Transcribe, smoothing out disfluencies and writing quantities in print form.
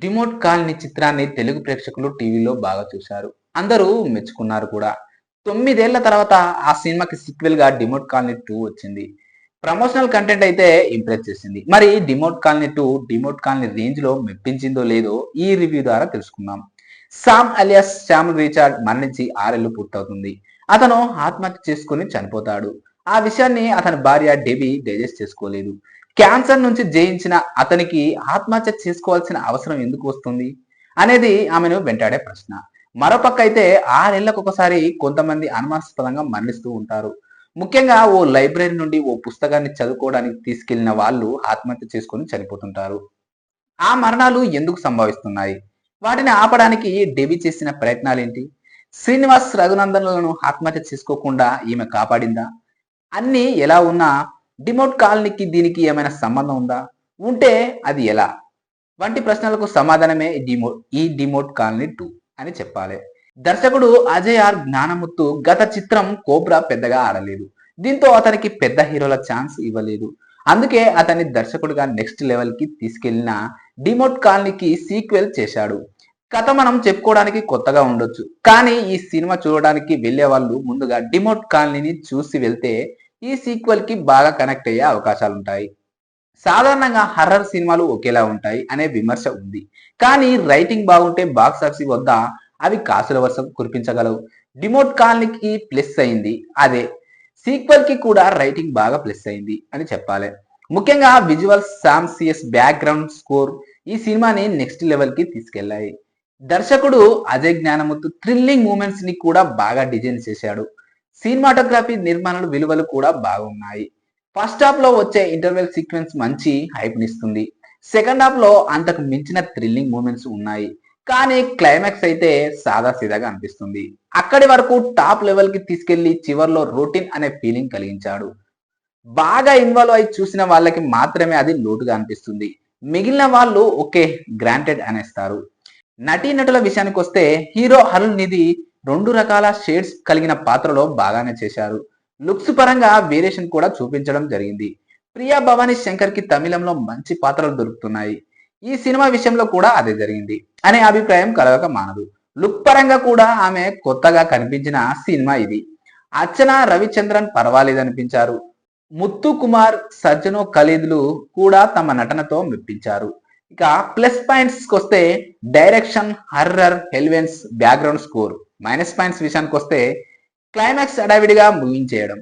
డిమోట్ colony చిత్రాన్ని తెలుగు ప్రేక్షకులు టీవీలో బాగా చూశారు. అందరూ మెచ్చుకున్నారు కూడా. 9 ఏళ్ల తర్వాత ఆ సినిమాకి సీక్వెల్ గా డిమోట్ కాలనీ 2 వచ్చింది. ప్రమోషనల్ కంటెంట్ అయితే ఇంప్రెస్ చేసింది. మరి డిమోట్ కాలనీ 2 డిమోట్ కాలనీ రేంజ్ లో మెప్పించిందో లేదో ఈ రివ్యూ ద్వారా తెలుసుకుందాం. సామ్ అలియాస్ శ్యామ్ రిచార్డ్ మరణించి 6 ఏళ్లు పూర్తవుతుంది. అతను ఆత్మహత్య చేసుకుని చనిపోతాడు. ఆ విషయాన్ని అతని భార్య డెబీ డైజెస్ట్ చేసుకోలేదు. క్యాన్సర్ నుంచి జయించిన అతనికి ఆత్మహత్య చేసుకోవాల్సిన అవసరం ఎందుకు వస్తుంది అనేది ఆమెను వెంటాడే ప్రశ్న. మరోపక్క అయితే 6 ఏళ్లకు ఒకసారి కొంతమంది అనుమానాస్పదంగా మరణిస్తూ ఉంటారు. ముఖ్యంగా ఓ లైబ్రరీ నుండి ఓ పుస్తకాన్ని చదువుకోవడానికి తీసుకెళ్లిన వాళ్ళు ఆత్మహత్య చేసుకొని చనిపోతుంటారు. ఆ మరణాలు ఎందుకు సంభవిస్తున్నాయి? వాటిని ఆపడానికి డెబీ చేసిన ప్రయత్నాలేంటి? శ్రీనివాస్ రఘునందన్లను ఆత్మహత్య చేసుకోకుండా ఈమె కాపాడిందా? అన్నీ ఎలా ఉన్నా డిమోట్ కాలనీకి దీనికి ఏమైనా సంబంధం ఉందా? ఉంటే అది ఎలా? వంటి ప్రశ్నలకు సమాధానమే ఈ డిమోట్ కాలనీ 2 అని చెప్పాలి. దర్శకుడు అజయ్ ఆర్ జ్ఞానముత్తు గత చిత్రం కోబ్రా పెద్దగా ఆడలేదు. దీంతో అతనికి పెద్ద హీరోల ఛాన్స్ ఇవ్వలేదు. అందుకే అతన్ని దర్శకుడిగా నెక్స్ట్ లెవెల్ కి తీసుకెళ్లిన డిమోట్ కాలనీకి సీక్వెల్ చేశాడు. కథ మనం చెప్పుకోవడానికి కొత్తగా ఉండొచ్చు, కానీ ఈ సినిమా చూడడానికి వెళ్లే వాళ్ళు ముందుగా డిమోట్ కాలనీని చూసి వెళ్తే ఈ సీక్వెల్ కి బాగా కనెక్ట్ అయ్యే అవకాశాలుంటాయి. సాధారణంగా హర్రర్ సినిమాలు ఒకేలా ఉంటాయి అనే విమర్శ ఉంది. కానీ రైటింగ్ బాగుంటే బాక్స్ ఆఫీస్ వద్ద అవి కాసుల వర్షం కురిపించగలవు. డిమోట్ కాలనీకి ప్లస్ అయింది అదే. సీక్వెల్ కి కూడా రైటింగ్ బాగా ప్లస్ అయింది అని చెప్పాలి. ముఖ్యంగా visuals, Sam CS background score ఈ సినిమాని నెక్స్ట్ లెవెల్ కి తీసుకెళ్లాయి. దర్శకుడు అజయ్ జ్ఞానముత్తు థ్రిల్లింగ్ మూమెంట్స్ ని కూడా బాగా డిజైన్ చేశాడు. సినిమాటోగ్రఫీ నిర్మాణాలు విలువలు కూడా బాగున్నాయి. ఫస్ట్ హాఫ్ లో వచ్చే ఇంటర్వెల్ సీక్వెన్స్ మంచి హైప్ నిస్తుంది. సెకండ్ హాఫ్ లో అంతకు మించిన థ్రిల్లింగ్ మూమెంట్స్ ఉన్నాయి. కానీ క్లైమాక్స్ అయితే సాదా సీదాగా అనిపిస్తుంది. అక్కడి వరకు టాప్ లెవెల్ కి తీసుకెళ్లి చివర్లో రొటీన్ అనే ఫీలింగ్ కలిగించాడు. బాగా ఇన్వాల్వ్ అయి చూసిన వాళ్ళకి మాత్రమే అది లోటుగా అనిపిస్తుంది. మిగిలిన వాళ్ళు ఓకే గ్రాంటెడ్ అనేస్తారు. నటీనటుల విషయానికి వస్తే హీరో అరుణ్ నిధి 2 రకాల షేడ్స్ కలిగిన పాత్రలో బాగానే చేశారు. లుక్స్ పరంగా వేరియేషన్ కూడా చూపించడం జరిగింది. ప్రియా భవానీ శంకర్ కి తమిళంలో మంచి పాత్రలు దొరుకుతున్నాయి. ఈ సినిమా విషయంలో కూడా అదే జరిగింది అనే అభిప్రాయం కలగక మానదు. లుక్ పరంగా కూడా ఆమె కొత్తగా కనిపించిన సినిమా ఇది. అర్చన రవిచంద్రన్ పర్వాలేదనిపించారు. ముత్తు కుమార్, సజ్జనో ఖలీద్లు కూడా తమ నటనతో మెప్పించారు. ఇక ప్లస్ పాయింట్స్ వస్తే direction, horror elements, background score. Minus points విషయానికి వస్తే క్లైమాక్స్ అడావిడిగా ముగించేయడం,